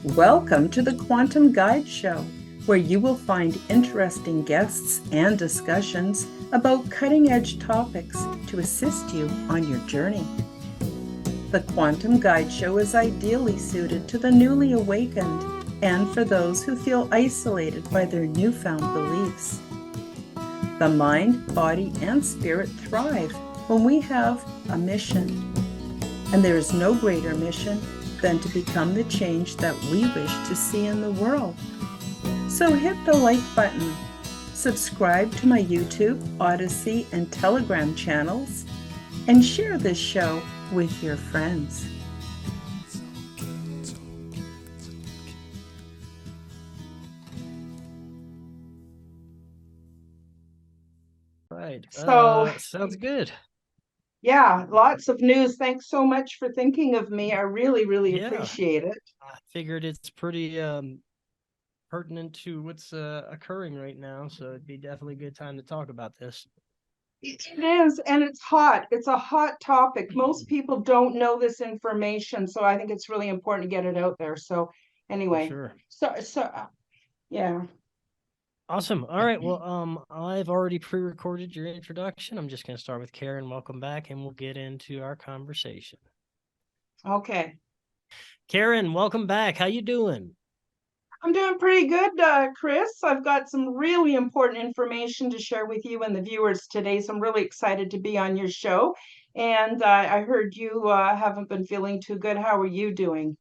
Welcome to the Quantum Guide Show, where you will find interesting guests and discussions about cutting-edge topics to assist you on your journey. The Quantum Guide Show is ideally suited to the newly awakened and for those who feel isolated by their newfound beliefs. The mind, body, and spirit thrive when we have a mission, and there is no greater mission than to become the change that we wish to see in the world. So hit the like button, subscribe to my YouTube, Odyssey, and Telegram channels, and share this show with your friends. Right. So, Sounds good. yeah, lots of news. Thanks so much for thinking of me. I really Yeah. appreciate it. I figured it's pretty pertinent to what's occurring right now, so it'd be definitely a good time to talk about this. It is, and it's hot. It's a hot topic. Most people don't know this information, so I think it's really important to get it out there. So, For anyway, sure. yeah. Awesome. All right. Well, I've already pre-recorded your introduction. I'm just going to start with Karen. Welcome back, and we'll get into our conversation. Okay. Karen, welcome back. How you doing? I'm doing pretty good, Chris. I've got some really important information to share with you and the viewers today, so I'm really excited to be on your show. And I heard you haven't been feeling too good. How are you doing?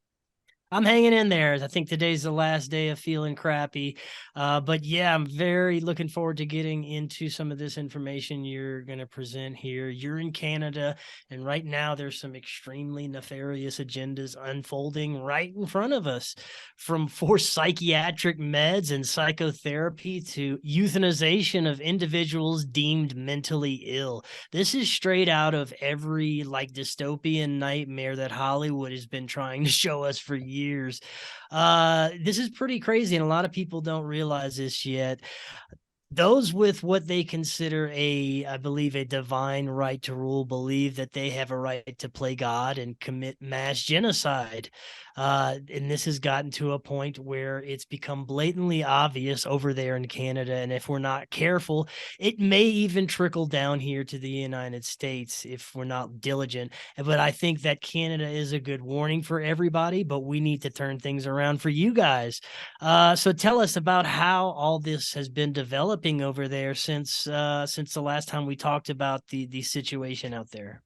I'm hanging in there. I think today's the last day of feeling crappy. But yeah, I'm very looking forward to getting into some of this information you're going to present here. You're in Canada, and right now there's some extremely nefarious agendas unfolding right in front of us, from forced psychiatric meds and psychotherapy to euthanization of individuals deemed mentally ill. This is straight out of every dystopian nightmare that Hollywood has been trying to show us for years. This is pretty crazy, and a lot of people don't realize this yet. Those with what they consider I believe, a divine right to rule, believe that they have a right to play God and commit mass genocide. And this has gotten to a point where it's become blatantly obvious over there in Canada. And if we're not careful, it may even trickle down here to the United States if we're not diligent. But I think that Canada is a good warning for everybody, but we need to turn things around for you guys. So tell us about how all this has been developing over there since the last time we talked about the situation out there.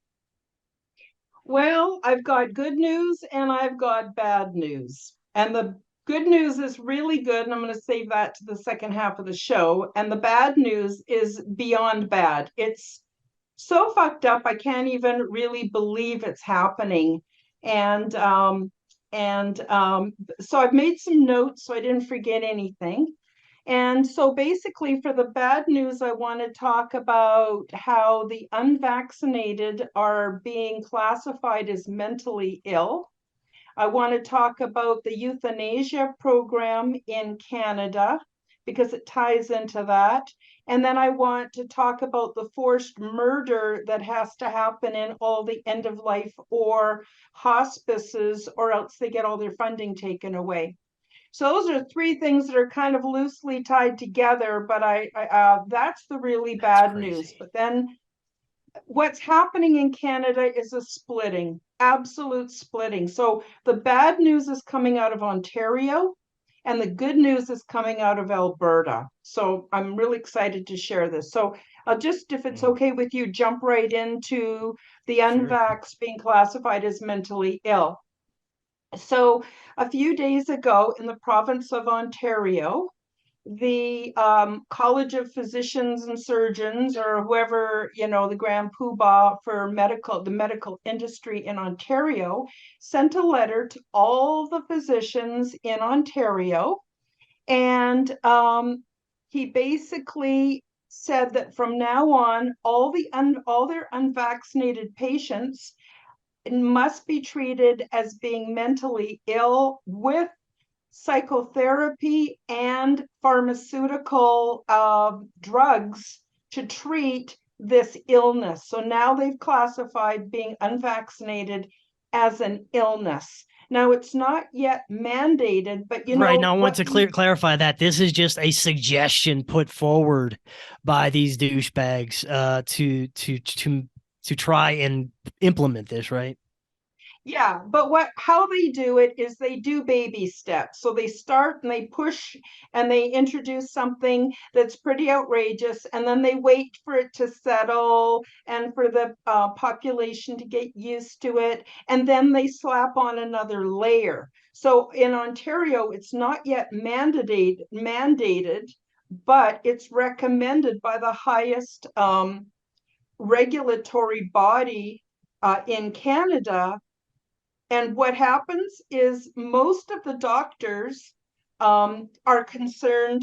Well, I've got good news and I've got bad news. And the good news is really good, and I'm going to save that to the second half of the show. And the bad news is beyond bad. It's so fucked up, I can't even really believe it's happening. And so I've made some notes so I didn't forget anything. And so basically, for the bad news, I want to talk about how the unvaccinated are being classified as mentally ill. I want to talk about the euthanasia program in Canada because it ties into that. And then I want to talk about the forced murder that has to happen in all the end of life or hospices, or else they get all their funding taken away. So those are three things that are kind of loosely tied together, but that's the really That's bad news. crazy. But then what's happening in Canada is a splitting, absolute splitting. So the bad news is coming out of Ontario, and the good news is coming out of Alberta. So I'm really excited to share this. So I'll just, if it's okay with you, jump right into the Sure. unvax being classified as mentally ill. So a few days ago in the province of Ontario, the College of Physicians and Surgeons, or whoever, the grand poobah for the medical industry in Ontario, sent a letter to all the physicians in Ontario. And he basically said that from now on, all their unvaccinated patients must be treated as being mentally ill with psychotherapy and pharmaceutical drugs to treat this illness. So now they've classified being unvaccinated as an illness. Now, it's not yet mandated, but you Right know now, I want what? to clarify that this is just a suggestion put forward by these douchebags to try and implement this, right? Yeah, but how they do it is they do baby steps. So they start and they push and they introduce something that's pretty outrageous, and then they wait for it to settle and for the population to get used to it, and then they slap on another layer. So in Ontario, it's not yet mandated, but it's recommended by the highest regulatory body in Canada. And what happens is most of the doctors are concerned.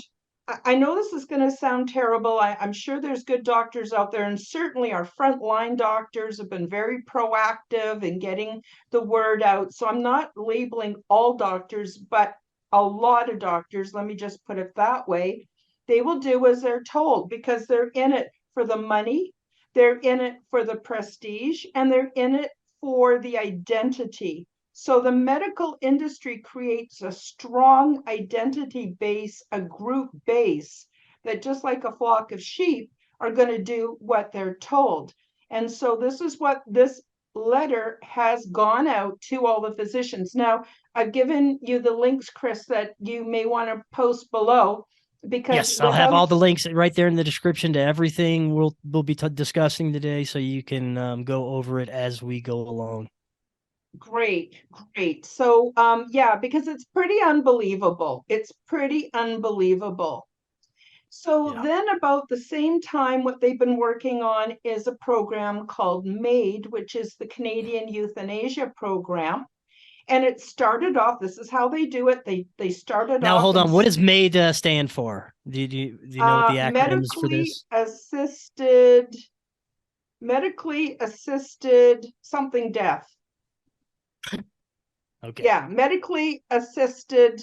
I know this is going to sound terrible. I'm sure there's good doctors out there, and certainly our frontline doctors have been very proactive in getting the word out. So I'm not labeling all doctors, but a lot of doctors, let me just put it that way, they will do as they're told because they're in it for the money, they're in it for the prestige, and they're in it for the identity. So the medical industry creates a strong identity base, a group base that just like a flock of sheep are going to do what they're told. And so this is what this letter has gone out to all the physicians. Now, I've given you the links, Chris, that you may want to post below because Yes, I'll have without all the links right there in the description to everything we'll be discussing today, so you can go over it as we go along. Great, great. So, yeah, because it's pretty unbelievable. It's pretty unbelievable. So Yeah. then about the same time, what they've been working on is a program called MAID, which is the Canadian Euthanasia Program. And it started off, this is how they do it. They started Now, off hold in on. What does MAID stand for? Do you know what the acronyms for medically this? assisted, medically assisted something death. Okay. Yeah, medically assisted.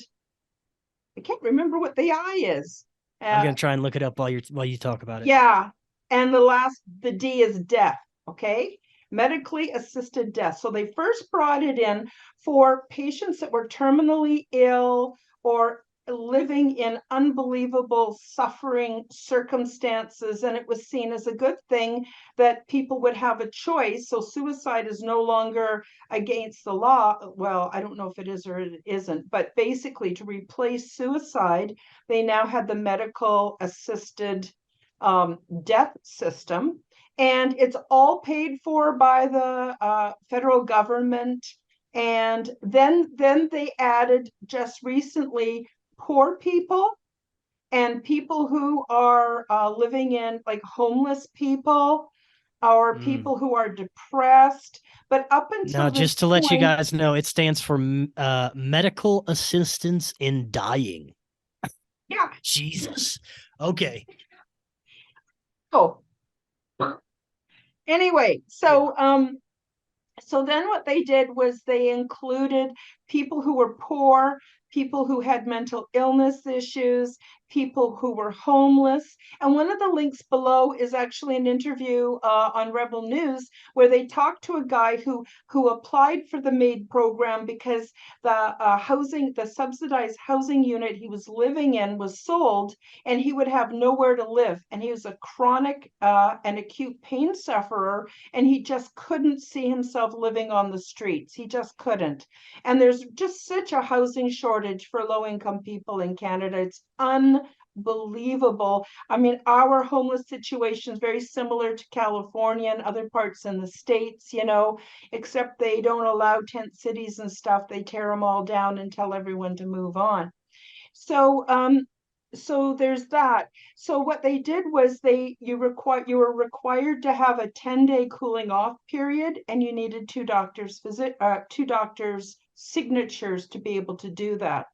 I can't remember what the I is. I'm Uh, gonna try and look it up while you talk about it. yeah, and the D is death. Okay, medically assisted death. So they first brought it in for patients that were terminally ill or living in unbelievable suffering circumstances, and it was seen as a good thing that people would have a choice. So suicide is no longer against the law. Well, I don't know if it is or it isn't, but basically to replace suicide, they now had the medical assisted death system, and it's all paid for by the federal government. And then they added just recently poor people and people who are living in like homeless people or Mm. people who are depressed. But up Now, until this just to let you point, guys know, it stands for medical assistance in dying. yeah. Jesus. Okay. Oh, anyway, Yeah. so then what they did was they included people who were poor, people who had mental illness issues, people who were homeless. And one of the links below is actually an interview on Rebel News where they talked to a guy who applied for the MAID program because the subsidized housing unit he was living in was sold, and he would have nowhere to live. And he was a chronic and acute pain sufferer, and he just couldn't see himself living on the streets. He just couldn't. And there's just such a housing shortage for low income people in Canada. It's unbelievable. I mean, our homeless situation is very similar to California and other parts in the States, except they don't allow tent cities and stuff. They tear them all down and tell everyone to move on. So there's that. So what they did was you were required to have a 10-day cooling off period, and you needed two doctors signatures to be able to do that.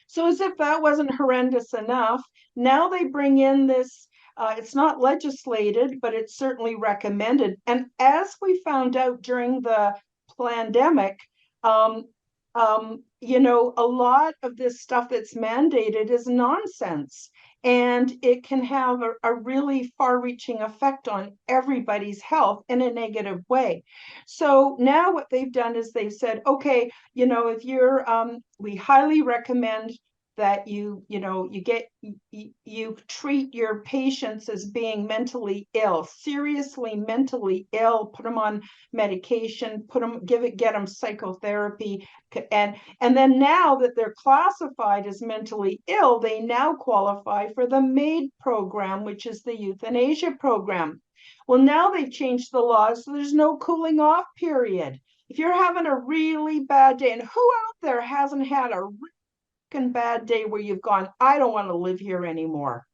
So as if that wasn't horrendous enough, now they bring in this. It's not legislated, but it's certainly recommended. And as we found out during the pandemic, um, a lot of this stuff that's mandated is nonsense. And it can have a really far-reaching effect on everybody's health in a negative way. So now what they've done is they've said, okay, if you're, we highly recommend that you treat your patients as being mentally ill, seriously mentally ill, put them on medication, get them psychotherapy. And then now that they're classified as mentally ill, they now qualify for the MAID program, which is the euthanasia program. Well, now they've changed the laws, so there's no cooling off period. If you're having a really bad day, and who out there hasn't had a bad day where you've gone, I don't want to live here anymore.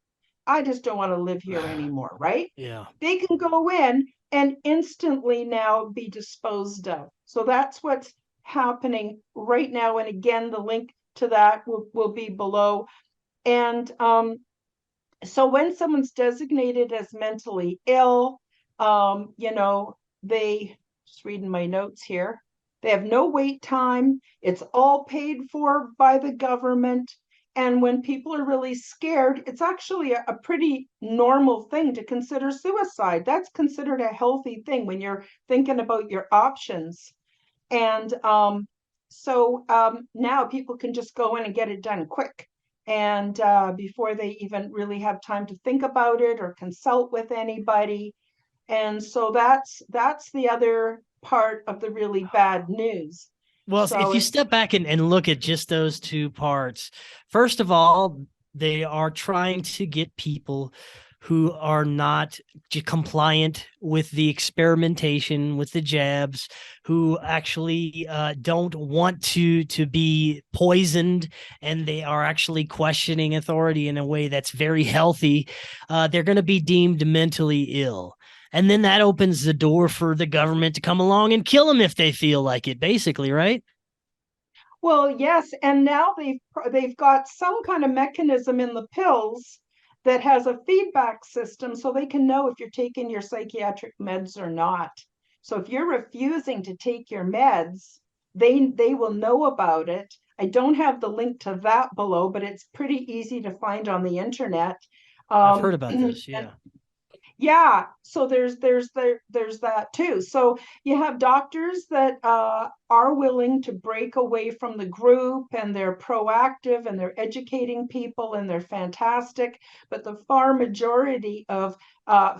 I just don't want to live here anymore, right? Yeah. They can go in and instantly now be disposed of. So that's what's happening right now. And again, the link to that will be below. And so when someone's designated as mentally ill, they, just reading my notes here, they have no wait time. It's all paid for by the government. And when people are really scared, it's actually a pretty normal thing to consider suicide. That's considered a healthy thing when you're thinking about your options. And so now people can just go in and get it done quick. And before they even really have time to think about it or consult with anybody. And so that's the other part of the really bad news. Well, So if you step back and look at just those two parts, first of all, they are trying to get people who are not compliant with the experimentation, with the jabs, who actually don't want to be poisoned, and they are actually questioning authority in a way that's very healthy. They're going to be deemed mentally ill. And then that opens the door for the government to come along and kill them if they feel like it, basically, right? Well, yes, and now they've got some kind of mechanism in the pills that has a feedback system so they can know if you're taking your psychiatric meds or not. So if you're refusing to take your meds, they will know about it. I don't have the link to that below, but it's pretty easy to find on the internet. I've heard about this, yeah. Yeah, so there's that too. So you have doctors that are willing to break away from the group, and they're proactive and they're educating people and they're fantastic. But the far majority of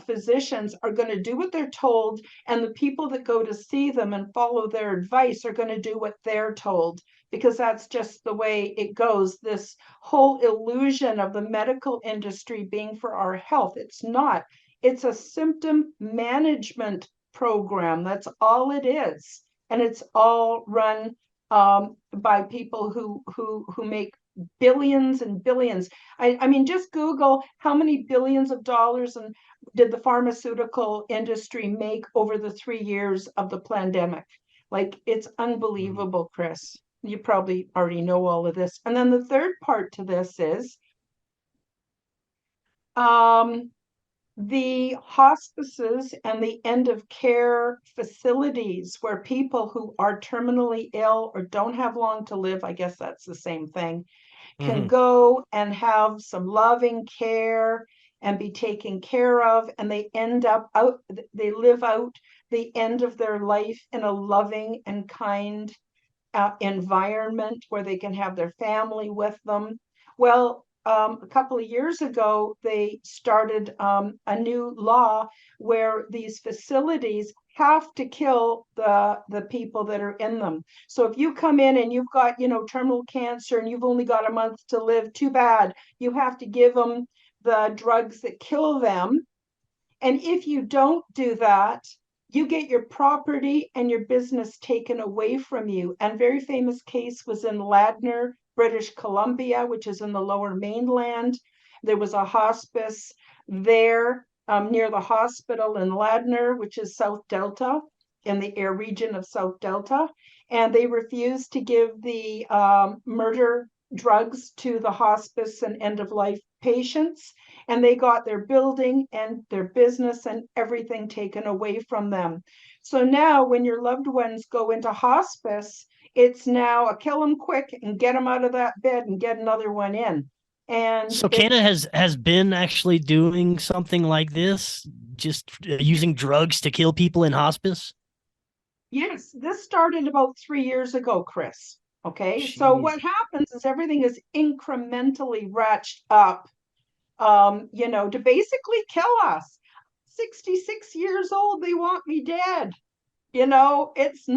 physicians are going to do what they're told, and the people that go to see them and follow their advice are going to do what they're told, because that's just the way it goes. This whole illusion of the medical industry being for our health, it's not. It's a symptom management program. That's all it is. And it's all run by people who make billions and billions. I mean, just Google how many billions of dollars and did the pharmaceutical industry make over the 3 years of the pandemic. Like, it's unbelievable, Chris. You probably already know all of this. And then the third part to this is the hospices and the end of care facilities, where people who are terminally ill or don't have long to live, I guess that's the same thing, can go and have some loving care and be taken care of, and they live out the end of their life in a loving and kind environment where they can have their family with them. Well, a couple of years ago, they started a new law where these facilities have to kill the people that are in them. So if you come in and you've got, terminal cancer and you've only got a month to live, too bad. You have to give them the drugs that kill them. And if you don't do that, you get your property and your business taken away from you. And very famous case was in Ladner, British Columbia, which is in the Lower Mainland. There was a hospice there near the hospital in Ladner, which is South Delta, in the air region of South Delta. And they refused to give the murder drugs to the hospice and end-of-life patients, and they got their building and their business and everything taken away from them. So now when your loved ones go into hospice, It's now a kill them quick and get them out of that bed and get another one in. And So Canada has been actually doing something like this, just using drugs to kill people in hospice. yes, this started about 3 years ago, Chris. Okay, so Jeez. what happens is everything is incrementally ratcheted up, to basically kill us. 66 years old, they want me dead. It's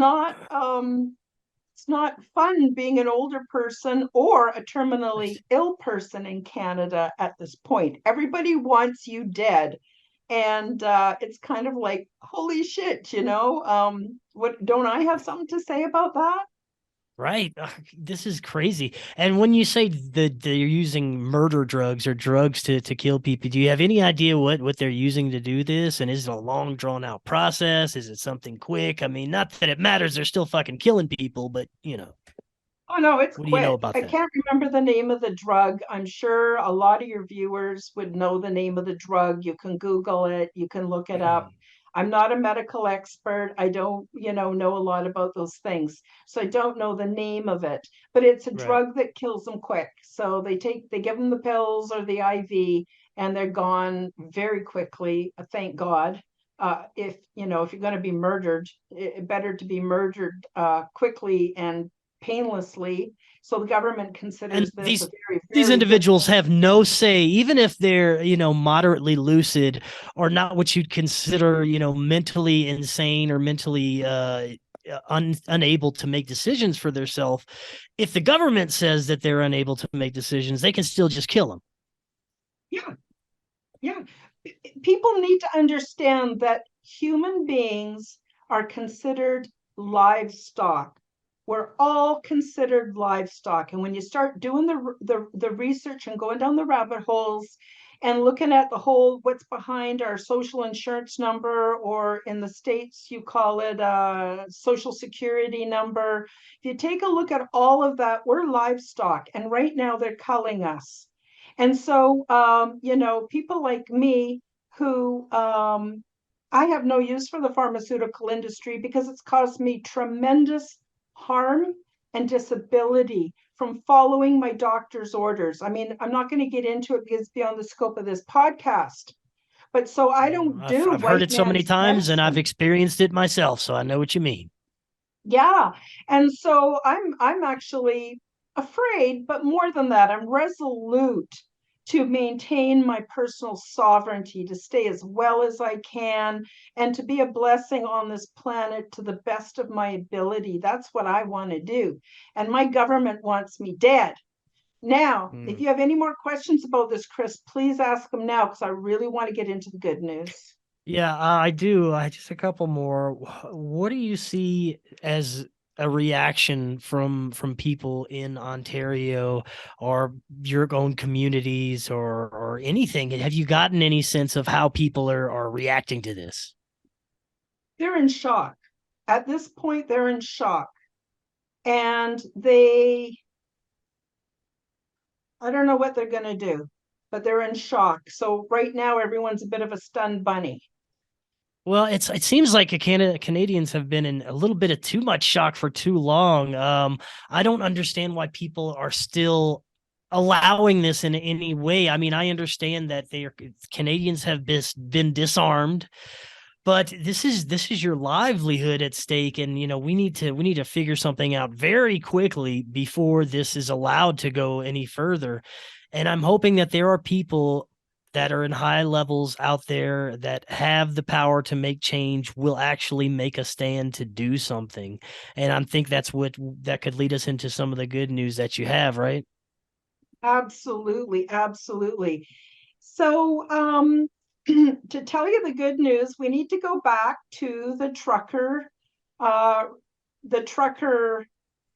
not fun being an older person or a terminally ill person in Canada at this point. Everybody wants you dead. And it's kind of like, holy shit. What don't I have something to say about that? Right. This is crazy. And when you say that they're using murder drugs or drugs to kill people, do you have any idea what they're using to do this? And is it a long drawn out process? Is it something quick? I mean, not that it matters. They're still fucking killing people, but Oh no, it's what do you know quick. about I that? can't remember the name of the drug. I'm sure a lot of your viewers would know the name of the drug. You can Google it, you can look it up. I'm not a medical expert. I don't, know a lot about those things. So I don't know the name of it, but it's a Right. drug that kills them quick. So they give them the pills or the IV and they're gone very quickly. Thank God. If you're going to be murdered, better to be murdered quickly and painlessly. So the government And considers this a these very, these very good individuals thing. have no say, even if they're moderately lucid or not what you'd consider mentally insane or mentally unable to make decisions for themselves. If the government says that they're unable to make decisions, they can still just kill them. Yeah, yeah. People need to understand that human beings are considered livestock. We're all considered livestock. And when you start doing the research and going down the rabbit holes and looking at the whole what's behind our social insurance number, or in the States, you call it a social security number. If you take a look at all of that, we're livestock. And right now they're culling us. And so, people like me who I have no use for the pharmaceutical industry because it's caused me tremendous harm and disability from following my doctor's orders. I mean, I'm not going to get into it because it's beyond the scope of this podcast. But so I don't do I've heard white it so many man's times and I've medicine. experienced it myself, so I know what you mean. Yeah. And so I'm actually afraid, but more than that, I'm resolute to maintain my personal sovereignty, to stay as well as I can, and to be a blessing on this planet to the best of my ability. That's what I want to do. And my government wants me dead. Now, if Mm. you have any more questions about this, Chris, please ask them now because I really want to get into the good news. Yeah, I do. I just a couple more. What do you see as a reaction from people in Ontario or your own communities or anything? Have you gotten any sense of how people are reacting to this? They're in shock. At this point, they're in shock. And I don't know what they're going to do, but they're in shock. So right now, everyone's a bit of a stunned bunny. Well, it seems like Canadians have been in a little bit of too much shock for too long. I don't understand why people are still allowing this in any way. I mean, I understand that Canadians have been disarmed, but this is your livelihood at stake, and we need to figure something out very quickly before this is allowed to go any further. And I'm hoping that there are people that are in high levels out there that have the power to make change, will actually make a stand to do something. And I think that could lead us into some of the good news that you have, right? Absolutely, absolutely. So, to tell you the good news, we need to go back to uh, the trucker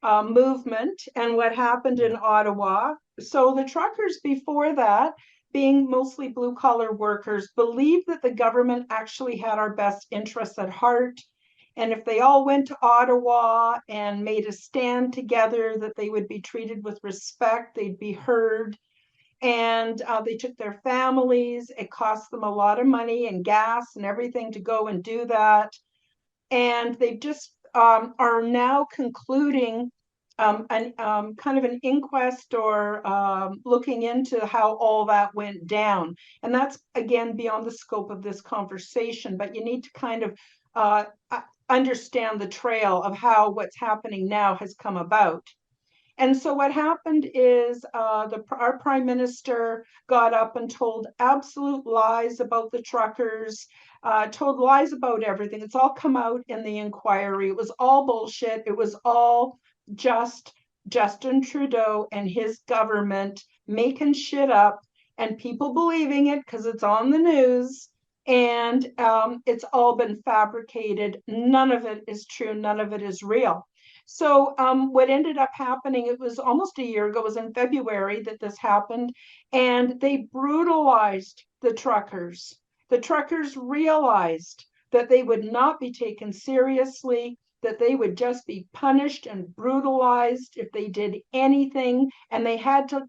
movement and what happened in Yeah. Ottawa. So the truckers before that, being mostly blue collar workers, believed that the government actually had our best interests at heart. And if they all went to Ottawa and made a stand together, that they would be treated with respect, they'd be heard. And they took their families. It cost them a lot of money and gas and everything to go and do that. And they just are now concluding kind of an inquest or looking into how all that went down. And that's, again, beyond the scope of this conversation, but you need to kind of understand the trail of how what's happening now has come about. And so what happened is our prime minister got up and told absolute lies about the truckers, told lies about everything. It's all come out in the inquiry. It was all bullshit. It was all just Justin Trudeau and his government making shit up and people believing it because it's on the news. And it's all been fabricated. None of it is true. None of it is real. So what ended up happening, it was almost a year ago, it was in February that this happened, and they brutalized the truckers. The truckers realized that they would not be taken seriously, that they would just be punished and brutalized if they did anything, and they had to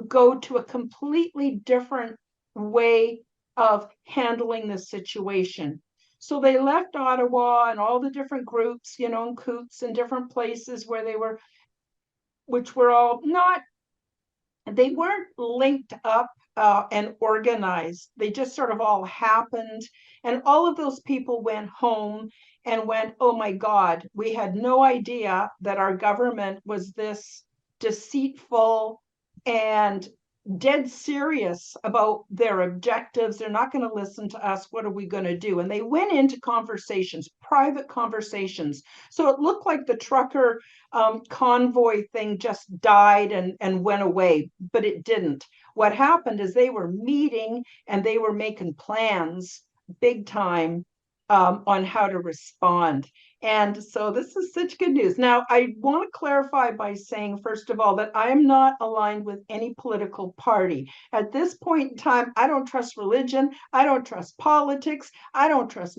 go to a completely different way of handling the situation. So they left Ottawa and all the different groups, you know, in Coots and different places where they were, which were all not, they weren't linked up and organized. They just sort of all happened. And all of those people went home and went, oh my God, we had no idea that our government was this deceitful and dead serious about their objectives. They're not going to listen to us. What are we going to do? And they went into conversations, private conversations. So it looked like the trucker convoy thing just died and went away, but it didn't. What happened is they were meeting and they were making plans big time on how to respond. And so this is such good news. Now, I want to clarify by saying, first of all, that I am not aligned with any political party. At this point in time, I don't trust religion. I don't trust politics. I don't trust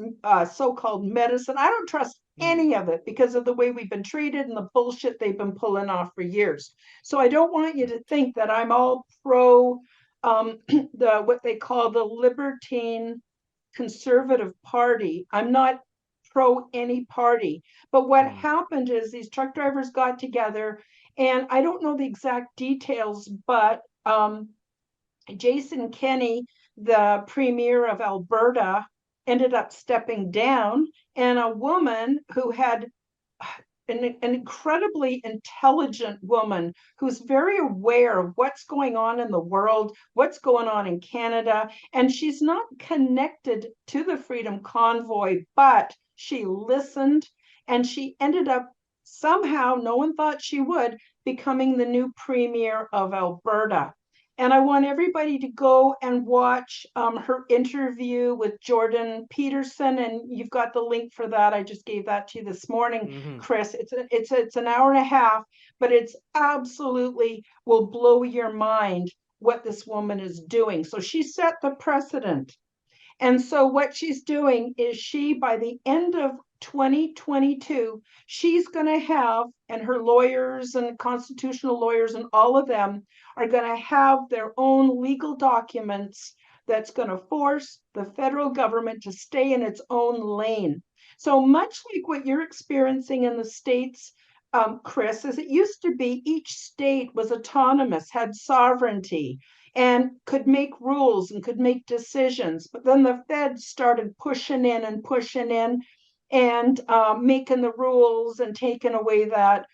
so-called medicine. I don't trust any of it because of the way we've been treated and the bullshit they've been pulling off for years. So I don't want you to think that I'm all pro what they call the libertine conservative party. I'm not pro any party. But what happened is these truck drivers got together, and I don't know the exact details, but Jason Kenney, the premier of Alberta, ended up stepping down, and a woman who had an incredibly intelligent woman who's very aware of what's going on in the world, what's going on in Canada, and she's not connected to the Freedom Convoy, but she listened, and she ended up somehow, no one thought she would, becoming the new premier of Alberta. And I want everybody to go and watch her interview with Jordan Peterson, and you've got the link for that. I just gave that to you this morning, Chris. It's an hour and a half, but it's absolutely will blow your mind what this woman is doing. So she set the precedent. And so what she's doing is by the end of 2022, she's going to have, and her lawyers and constitutional lawyers and all of them are going to have their own legal documents that's going to force the federal government to stay in its own lane. So much like what you're experiencing in the States, Chris, as it used to be, each state was autonomous, had sovereignty, and could make rules and could make decisions. But then the feds started pushing in and making the rules and taking away that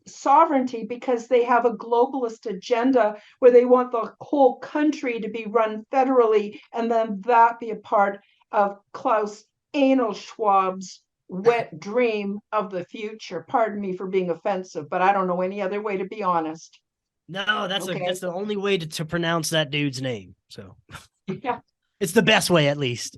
sovereignty because they have a globalist agenda where they want the whole country to be run federally and then that be a part of Klaus Anal Schwab's wet dream of the future. Pardon me for being offensive, but I don't know any other way to be honest. No, that's the only way to pronounce that dude's name. So yeah, it's the best way, at least.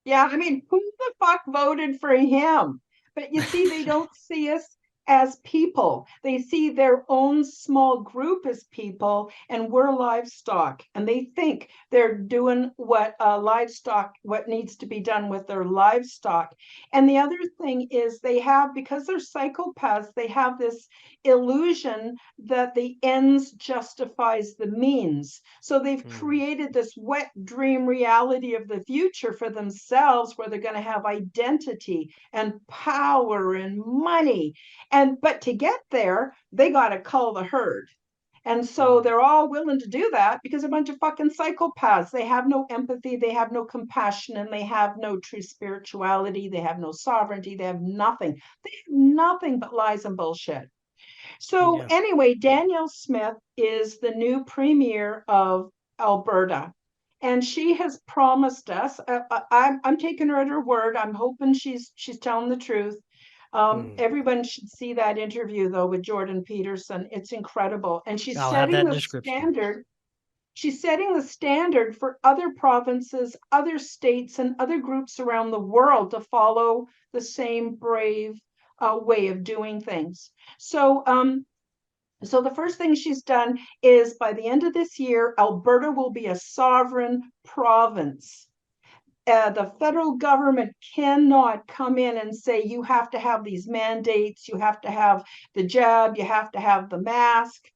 Yeah, I mean, who the fuck voted for him? But you see, they don't see us as people. They see their own small group as people, and we're livestock. And they think they're doing what needs to be done with their livestock. And the other thing is because they're psychopaths, they have this illusion that the ends justifies the means. So they've created this wet dream reality of the future for themselves where they're going to have identity and power and money. But to get there, they got to cull the herd. And so they're all willing to do that because a bunch of fucking psychopaths. They have no empathy, they have no compassion, and they have no true spirituality. They have no sovereignty. They have nothing. They have nothing but lies and bullshit. So anyway, Danielle Smith is the new premier of Alberta. And she has promised us, I'm taking her at her word. I'm hoping she's telling the truth. Everyone should see that interview, though, with Jordan Peterson. It's incredible. And she's setting the standard. She's setting the standard for other provinces, other states, and other groups around the world to follow the same brave way of doing things. So the first thing she's done is by the end of this year, Alberta will be a sovereign province. The federal government cannot come in and say, you have to have these mandates, you have to have the jab, you have to have the mask.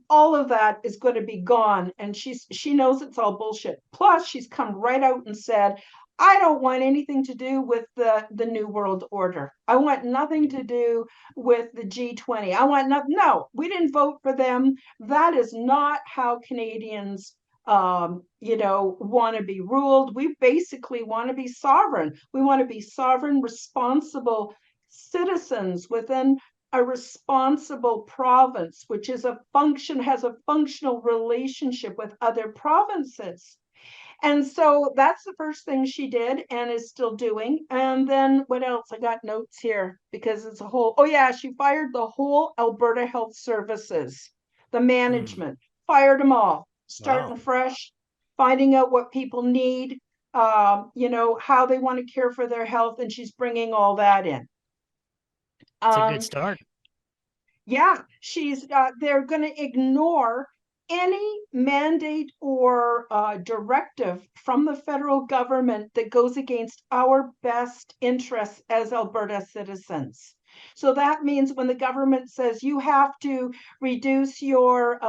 All of that is going to be gone. And she knows it's all bullshit. Plus, she's come right out and said, I don't want anything to do with the New World Order. I want nothing to do with the G20. I want nothing. No, we didn't vote for them. That is not how Canadians want to be ruled. We basically want to be sovereign. We want to be sovereign, responsible citizens within a responsible province, which has a functional relationship with other provinces. And so that's the first thing she did and is still doing. And then what else? I got notes here because it's a whole, she fired the whole Alberta Health Services, the management, fired them all, starting fresh, finding out what people need, how they want to care for their health. And she's bringing all that in. It's a good start. Yeah, they're going to ignore any mandate or directive from the federal government that goes against our best interests as Alberta citizens. So that means when the government says you have to reduce your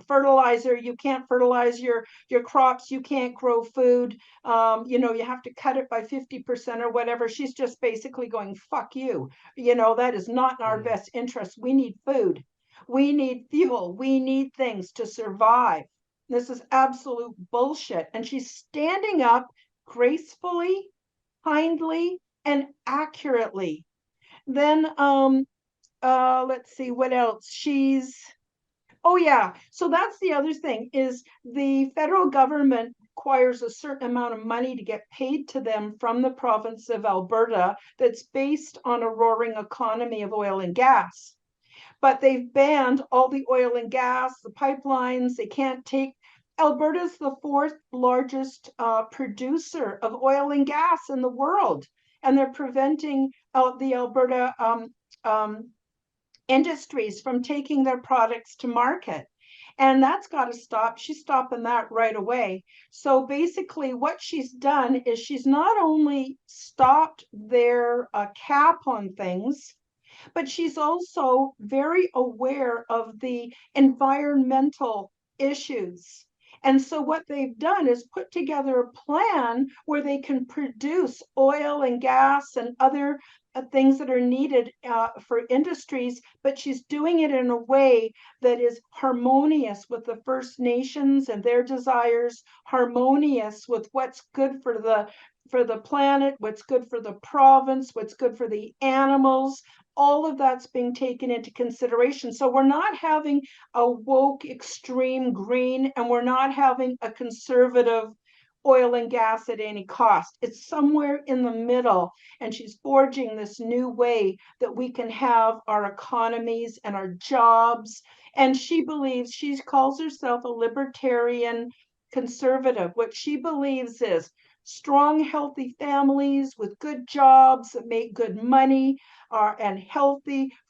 fertilizer, you can't fertilize your crops, you can't grow food, you have to cut it by 50% or whatever. She's just basically going, fuck you. That is not in our best interest. We need food. We need fuel. We need things to survive. This is absolute bullshit. And she's standing up gracefully, kindly, and accurately. Then let's see what else. So that's the other thing is the federal government requires a certain amount of money to get paid to them from the province of Alberta that's based on a roaring economy of oil and gas. But they've banned all the oil and gas, the pipelines. They can't take. Alberta's the fourth largest producer of oil and gas in the world. And they're preventing the Alberta industries from taking their products to market. And that's got to stop. She's stopping that right away. So basically what she's done is she's not only stopped their cap on things, but she's also very aware of the environmental issues. And so what they've done is put together a plan where they can produce oil and gas and other things that are needed for industries, but she's doing it in a way that is harmonious with the First Nations and their desires, harmonious with what's good for the planet, what's good for the province, what's good for the animals. All of that's being taken into consideration. So we're not having a woke extreme green, and we're not having a conservative oil and gas at any cost. It's somewhere in the middle, and she's forging this new way that we can have our economies and our jobs. And she calls herself a libertarian conservative. What she believes is strong, healthy families with good jobs that make good money and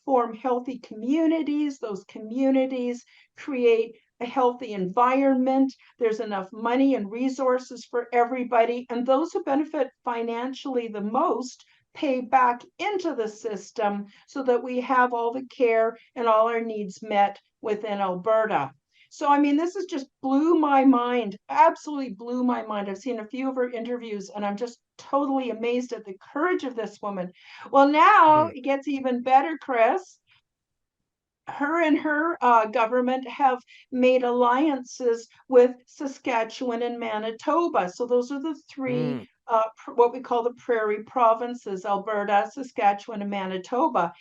form healthy communities. Those communities create a healthy environment. There's enough money and resources for everybody. And those who benefit financially the most pay back into the system so that we have all the care and all our needs met within Alberta. So, I mean, this has just blew my mind, absolutely blew my mind. I've seen a few of her interviews and I'm just totally amazed at the courage of this woman. Well, now it gets even better, Chris. Her and her government have made alliances with Saskatchewan and Manitoba. So those are the three, what we call the prairie provinces, Alberta, Saskatchewan, and Manitoba.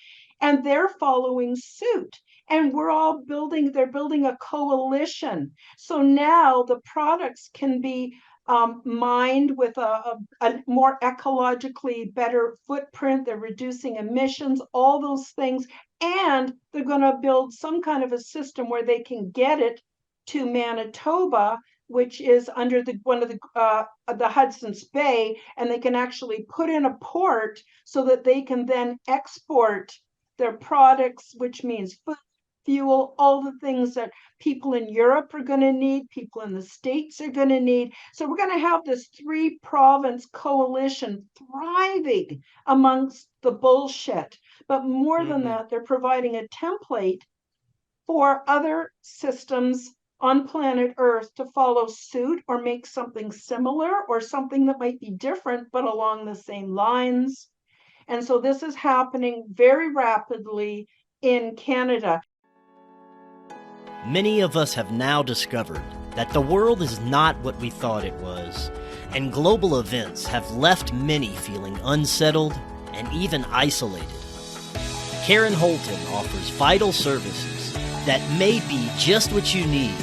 And they're following suit. And they're building a coalition. So now the products can be mined with a more ecologically better footprint. They're reducing emissions, all those things. And they're going to build some kind of a system where they can get it to Manitoba, which is under one of the Hudson's Bay, and they can actually put in a port so that they can then export their products, which means food, fuel, all the things that people in Europe are going to need, people in the States are going to need. So we're going to have this 3-province coalition thriving amongst the bullshit. But more than that, they're providing a template for other systems on planet Earth to follow suit or make something similar or something that might be different, but along the same lines. And so this is happening very rapidly in Canada. Many of us have now discovered that the world is not what we thought it was, and global events have left many feeling unsettled and even isolated. Karen Holton offers vital services that may be just what you need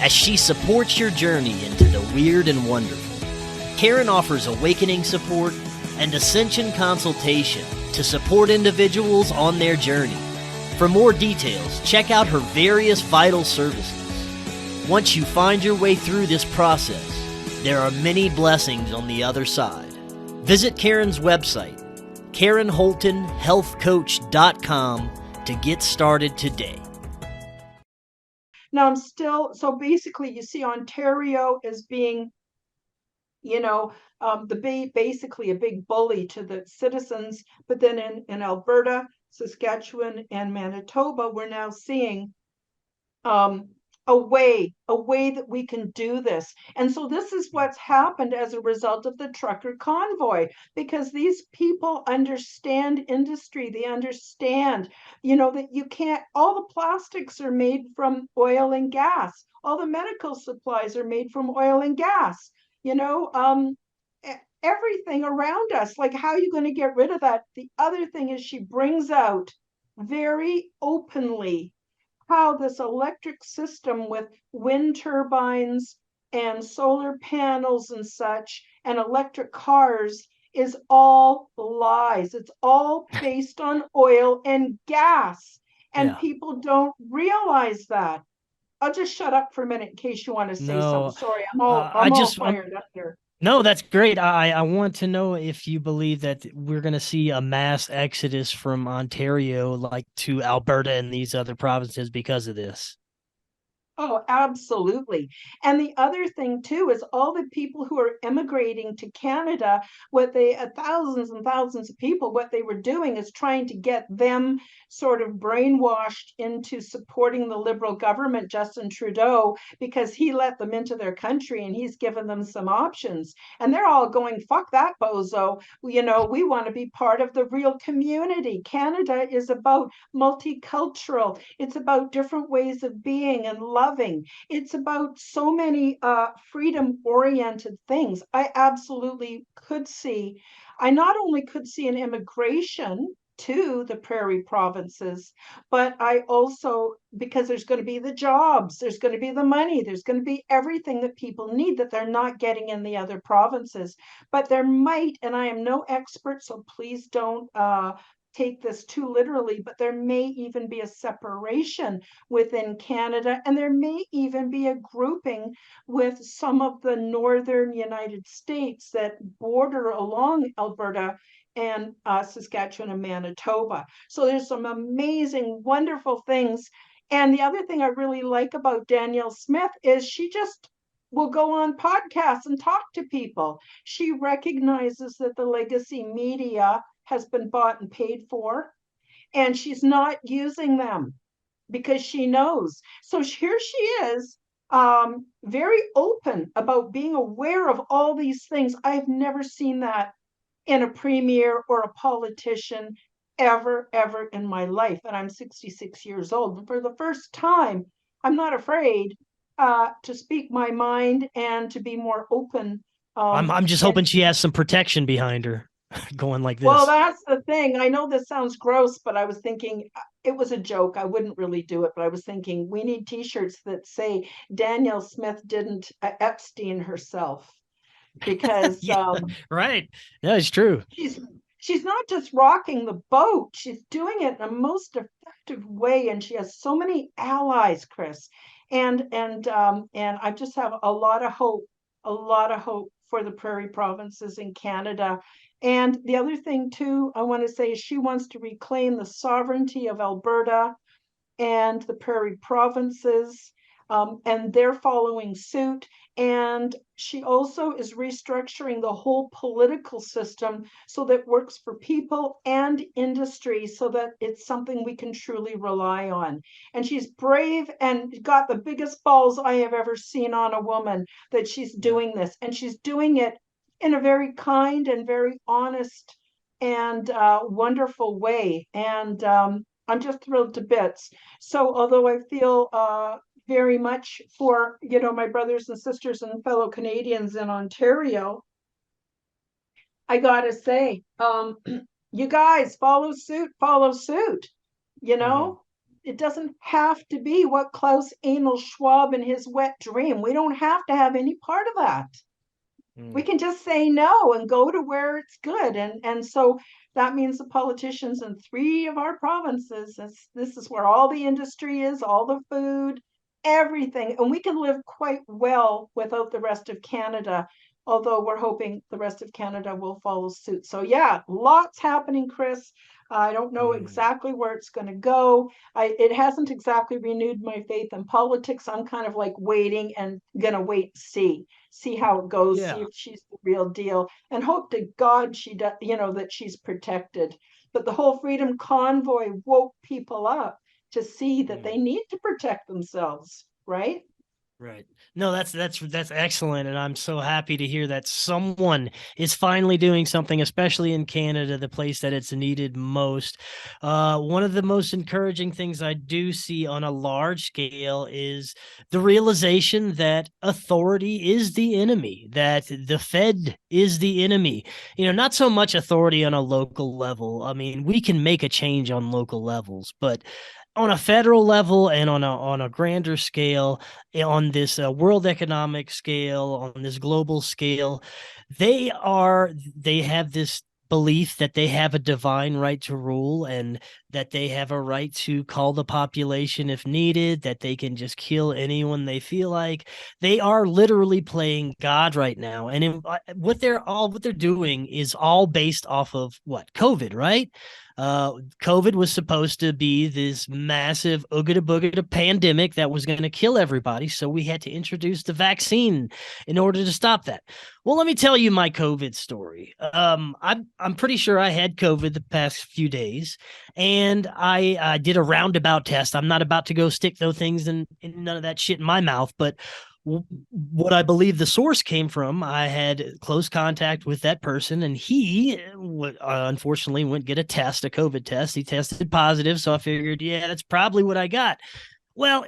as she supports your journey into the weird and wonderful. Karen offers awakening support and ascension consultation to support individuals on their journey. For more details, check out her various vital services. Once you find your way through this process, there are many blessings on the other side. Visit Karen's website, KarenHoltonHealthCoach.com, to get started today. Now so basically you see Ontario as being, basically a big bully to the citizens, but then in Alberta, Saskatchewan, and Manitoba, we're now seeing a way that we can do this. And so this is what's happened as a result of the trucker convoy, because these people understand industry. They understand, that you can't, all the plastics are made from oil and gas. All the medical supplies are made from oil and gas, everything around us. Like, how are you going to get rid of that? The other thing is she brings out very openly how this electric system with wind turbines and solar panels and such and electric cars is all lies. It's all based on oil and gas. And people don't realize that. I'll just shut up for a minute in case you want to say something. Sorry, I'm all fired up here. No, that's great. I want to know if you believe that we're going to see a mass exodus from Ontario, like to Alberta and these other provinces because of this. Oh, absolutely. And the other thing too is all the people who are immigrating to Canada, thousands and thousands of people, what they were doing is trying to get them sort of brainwashed into supporting the Liberal government, Justin Trudeau, because he let them into their country and he's given them some options. And they're all going, fuck that bozo. We want to be part of the real community. Canada is about multicultural. It's about different ways of being and loving. It's about so many freedom-oriented things. I not only could see an immigration to the prairie provinces, but I also, because there's going to be the jobs, there's going to be the money, there's going to be everything that people need that they're not getting in the other provinces. But there might, and I am no expert, so please don't take this too literally, but there may even be a separation within Canada, and there may even be a grouping with some of the northern United States that border along Alberta and Saskatchewan and Manitoba. So there's some amazing, wonderful things. And the other thing I really like about Danielle Smith is she just will go on podcasts and talk to people. She recognizes that the legacy media has been bought and paid for, and she's not using them. because she knows. So here she is, very open about being aware of all these things. I've never seen that in a premier or a politician ever in my life. And I'm 66 years old. And for the first time, I'm not afraid to speak my mind and to be more open. I'm just hoping she has some protection behind her going like this. Well, that's the thing. I know this sounds gross, but I was thinking it was a joke. I wouldn't really do it, but I was thinking we need t-shirts that say Danielle Smith didn't Epstein herself, because yeah, right. No, it's true. She's not just rocking the boat, she's doing it in a most effective way, and she has so many allies, Chris. And I just have a lot of hope for the prairie provinces in Canada. And the other thing too, I want to say, is she wants to reclaim the sovereignty of Alberta and the prairie provinces, and they're following suit. And she also is restructuring the whole political system so that it works for people and industry, so that it's something we can truly rely on. And she's brave and got the biggest balls I have ever seen on a woman, that she's doing this. And she's doing it in a very kind and very honest and wonderful way. And I'm just thrilled to bits. So although I feel very much for, my brothers and sisters and fellow Canadians in Ontario, I gotta say, you guys follow suit. It doesn't have to be what Klaus Anal Schwab and his wet dream. We don't have to have any part of that. We can just say no and go to where it's good. And so that means the politicians in 3 of our provinces, this is where all the industry is, all the food, everything. And we can live quite well without the rest of Canada, although we're hoping the rest of Canada will follow suit. So yeah, lots happening, Chris. I don't know exactly where it's going to go. It hasn't exactly renewed my faith in politics. I'm kind of like waiting and going to wait and see how it goes, see if she's the real deal, and hope to God she does, that she's protected. But the whole Freedom Convoy woke people up to see that they need to protect themselves, right? Right. No, that's excellent. And I'm so happy to hear that someone is finally doing something, especially in Canada, the place that it's needed most. One of the most encouraging things I do see on a large scale is the realization that authority is the enemy, that the Fed is the enemy. Not so much authority on a local level. I mean, we can make a change on local levels, but on a federal level and on a grander scale, on this world economic scale, on this global scale, they have this belief that they have a divine right to rule, and that they have a right to call the population if needed, that they can just kill anyone they feel like. They are literally playing God right now. And what they're doing is all based off of what? COVID, right? COVID was supposed to be this massive oogada-boogada pandemic that was going to kill everybody. So we had to introduce the vaccine in order to stop that. Well, let me tell you my COVID story. I'm pretty sure I had COVID the past few days, and I did a roundabout test. I'm not about to go stick those things in none of that shit in my mouth, but what I believe the source came from, I had close contact with that person, and he unfortunately went get a COVID test. He tested positive, so I figured, yeah, that's probably what I got. Well,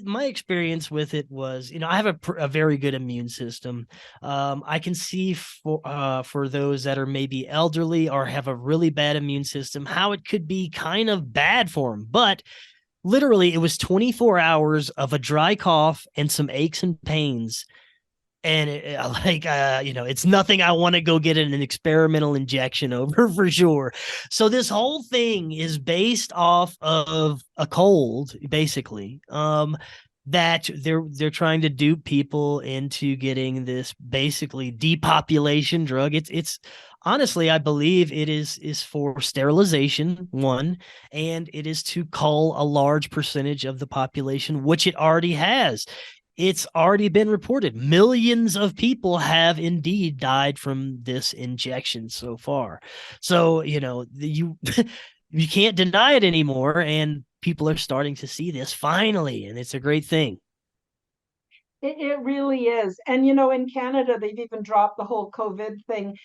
my experience with it was, I have a very good immune system. I can see for those that are maybe elderly or have a really bad immune system, how it could be kind of bad for them, but literally, it was 24 hours of a dry cough and some aches and pains. And it's nothing I want to go get an experimental injection over for sure. So this whole thing is based off of a cold, basically, that they're trying to dupe people into getting this basically depopulation drug. It's honestly, I believe it is for sterilization, one, and it is to cull a large percentage of the population, which it already has. It's already been reported. Millions of people have indeed died from this injection so far. So, you can't deny it anymore. And people are starting to see this finally, and it's a great thing. It really is. And, you know, in Canada, they've even dropped the whole COVID thing.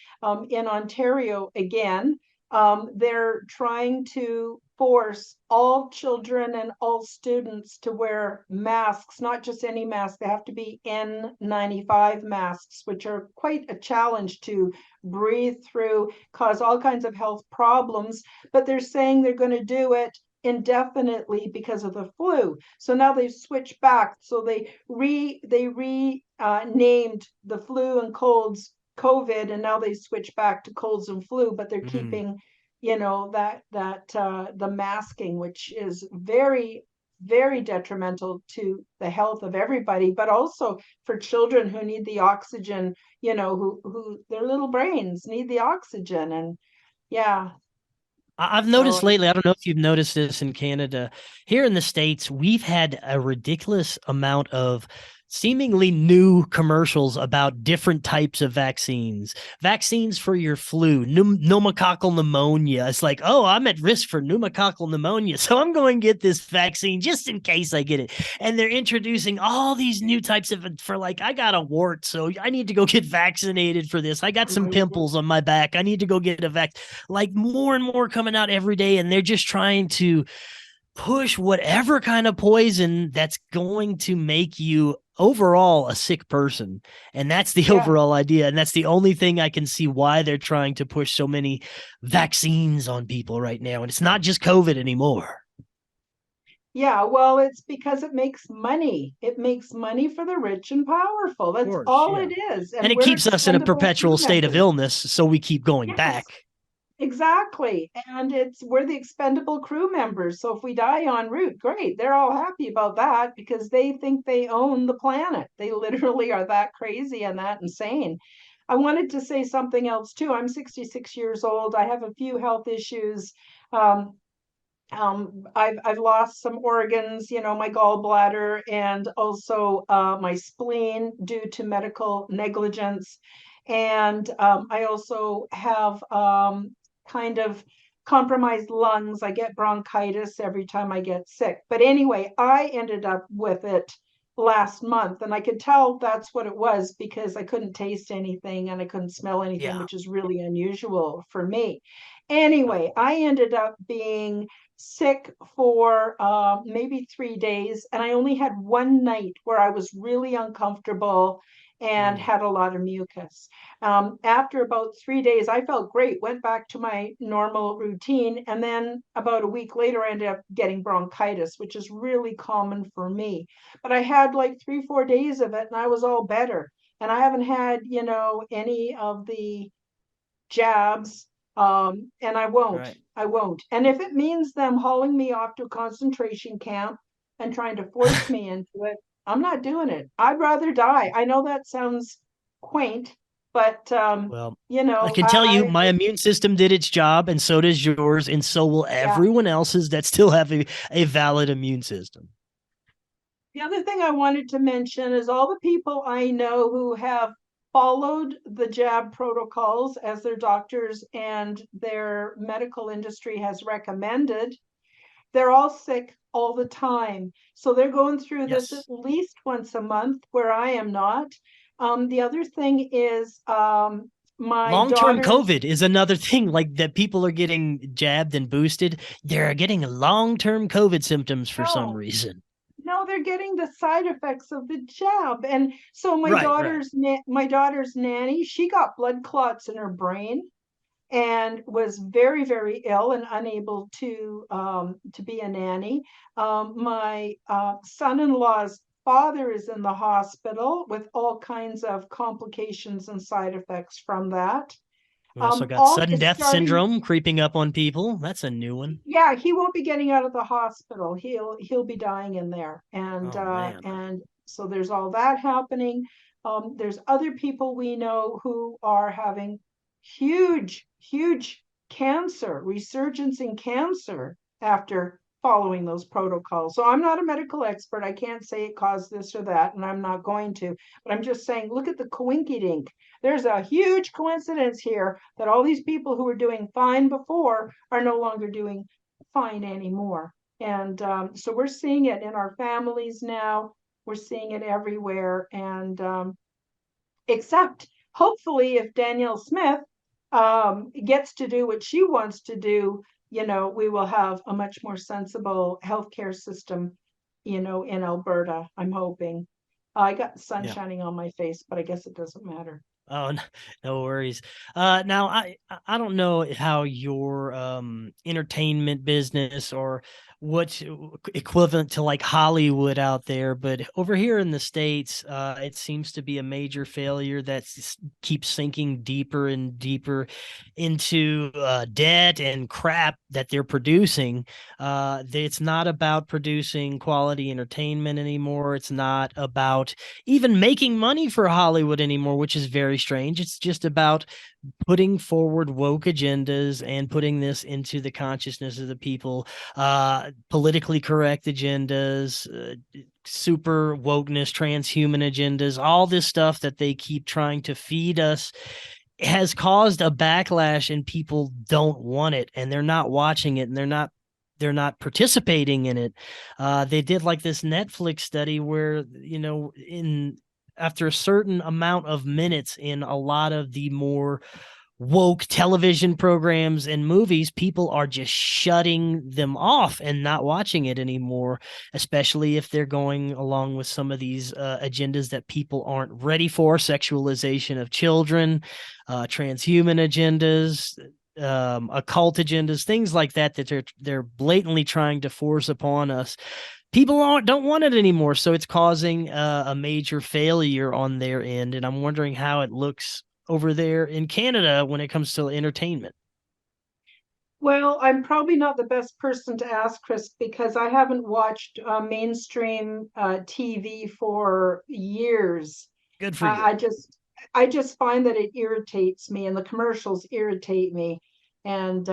In Ontario, again, they're trying to force all children and all students to wear masks, not just any mask. They have to be N95 masks, which are quite a challenge to breathe through, cause all kinds of health problems. But they're saying they're going to do it indefinitely because of the flu. So now they've switched back. So they named the flu and colds COVID, and now they switch back to colds and flu, but they're keeping, you know, the masking, which is very, very detrimental to the health of everybody, but also for children who need the oxygen, you know, who their little brains need the oxygen. And yeah. I've noticed lately, I don't know if you've noticed this in Canada, here in the States, we've had a ridiculous amount of seemingly new commercials about different types of vaccines for your flu, pneumococcal pneumonia. It's like, oh, I'm at risk for pneumococcal pneumonia, so I'm going to get this vaccine just in case I get it. And they're introducing all these new types of, for like, I got a wart, so I need to go get vaccinated for this. I got some pimples on my back. I need to go get a vaccine. Like more and more coming out every day, and they're just trying to push whatever kind of poison that's going to make you overall a sick person. And that's the overall idea. And that's the only thing I can see why they're trying to push so many vaccines on people right now. And it's not just COVID anymore. Yeah, well, it's because it makes money. It makes money for the rich and powerful. That's all it is. And it keeps us in a perpetual state of illness, so we keep going back. Exactly. And we're the expendable crew members. So if we die en route, great. They're all happy about that because they think they own the planet. They literally are that crazy and that insane. I wanted to say something else too. I'm 66 years old. I have a few health issues. I've lost some organs, you know, my gallbladder and also my spleen due to medical negligence. And I also have kind of compromised lungs. I get bronchitis every time I get sick. But anyway, I ended up with it last month, and I could tell that's what it was because I couldn't taste anything and I couldn't smell anything, which is really unusual for me. Anyway, I ended up being sick for maybe 3 days, and I only had one night where I was really uncomfortable and had a lot of mucus. After about 3 days, I felt great, went back to my normal routine. And then about a week later, I ended up getting bronchitis, which is really common for me. But I had like 3-4 days of it and I was all better. And I haven't had, you know, any of the jabs. And I won't. And if it means them hauling me off to a concentration camp and trying to force me into it, I'm not doing it. I'd rather die. I know that sounds quaint, but you know, I can tell you my immune system did its job, and so does yours, and so will everyone else's that still have a valid immune system. The other thing I wanted to mention is all the people I know who have followed the jab protocols as their doctors and their medical industry has recommended, they're all sick all the time. So they're going through this at least once a month, where I am not. The other thing is my long-term COVID is another thing, like that people are getting jabbed and boosted. They're getting long-term COVID symptoms for some reason. No, they're getting the side effects of the jab. And so my daughter's nanny, she got blood clots in her brain and was very, very ill and unable to be a nanny. My son-in-law's father is in the hospital with all kinds of complications and side effects from that. We also got sudden death syndrome creeping up on people. That's a new one. Yeah, he won't be getting out of the hospital. He'll be dying in there. And and so there's all that happening. There's other people we know who are having huge cancer, resurgence in cancer after following those protocols. So I'm not a medical expert. I can't say it caused this or that, and I'm not going to, but I'm just saying, look at the coinkydink. There's a huge coincidence here that all these people who were doing fine before are no longer doing fine anymore. And so we're seeing it in our families now. We're seeing it everywhere. And except hopefully if Danielle Smith gets to do what she wants to do, we will have a much more sensible healthcare system, in Alberta, I'm hoping. I got the sun Yeah. shining on my face, but I guess it doesn't matter. Oh, no worries. Now I don't know how your entertainment business or what's equivalent to like Hollywood out there, but over here in the States, it seems to be a major failure that keeps sinking deeper and deeper into debt and crap that they're producing. It's not about producing quality entertainment anymore. It's not about even making money for Hollywood anymore, which is very strange. It's just about putting forward woke agendas and putting this into the consciousness of the people, politically correct agendas, super wokeness, transhuman agendas, all this stuff that they keep trying to feed us has caused a backlash, and people don't want it, and they're not watching it, and they're not participating in it. They did like this Netflix study where, in after a certain amount of minutes in a lot of the more woke television programs and movies, people are just shutting them off and not watching it anymore, especially if they're going along with some of these agendas that people aren't ready for: sexualization of children, transhuman agendas, occult agendas, things like that they're blatantly trying to force upon us. People don't want it anymore, so it's causing a major failure on their end, and I'm wondering how it looks over there in Canada when it comes to entertainment. Well, I'm probably not the best person to ask, Chris, because I haven't watched mainstream TV for years. Good for you. I just find that it irritates me, and the commercials irritate me. And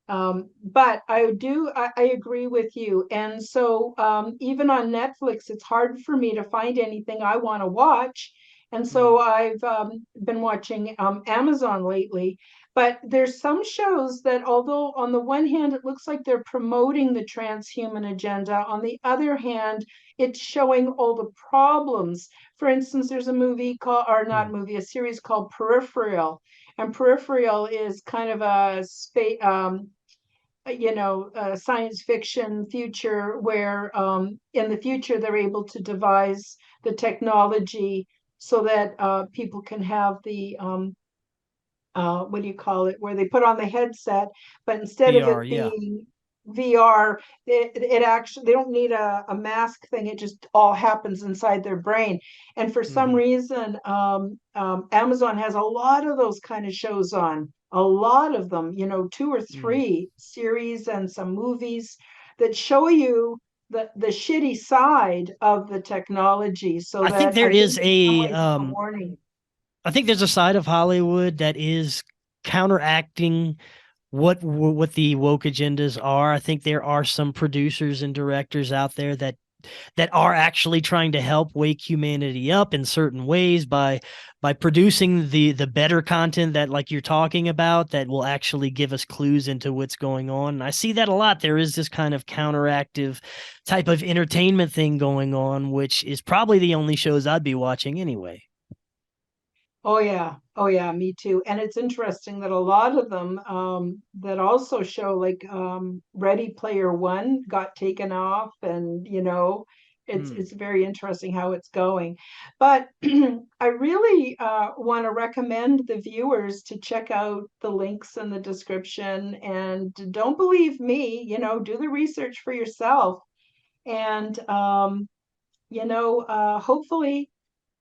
but I agree with you. And so even on Netflix, it's hard for me to find anything I want to watch. And so I've been watching Amazon lately. But there's some shows that, although on the one hand, it looks like they're promoting the transhuman agenda, on the other hand, it's showing all the problems. For instance, there's a movie called, or not movie, a series called Peripheral. And Peripheral is kind of a space, science fiction future where in the future they're able to devise the technology so that people can have the what do you call it, where they put on the headset, but instead of VR, it yeah. being VR, it actually, they don't need a mask thing. It just all happens inside their brain. And for some reason, Amazon has a lot of those kind of shows on, a lot of them, 2 or 3 series and some movies that show you the shitty side of the technology. So I think that there I think is in some a ways it's a warning. I think there's a side of Hollywood that is counteracting what the woke agendas are. I think there are some producers and directors out there that are actually trying to help wake humanity up in certain ways by producing the better content that, like you're talking about, that will actually give us clues into what's going on. And I see that a lot. There is this kind of counteractive type of entertainment thing going on, which is probably the only shows I'd be watching anyway. Oh yeah. Oh yeah, me too. And it's interesting that a lot of them that also show, like Ready Player One got taken off, and it's very interesting how it's going. But I really want to recommend the viewers to check out the links in the description, and don't believe me, do the research for yourself. And hopefully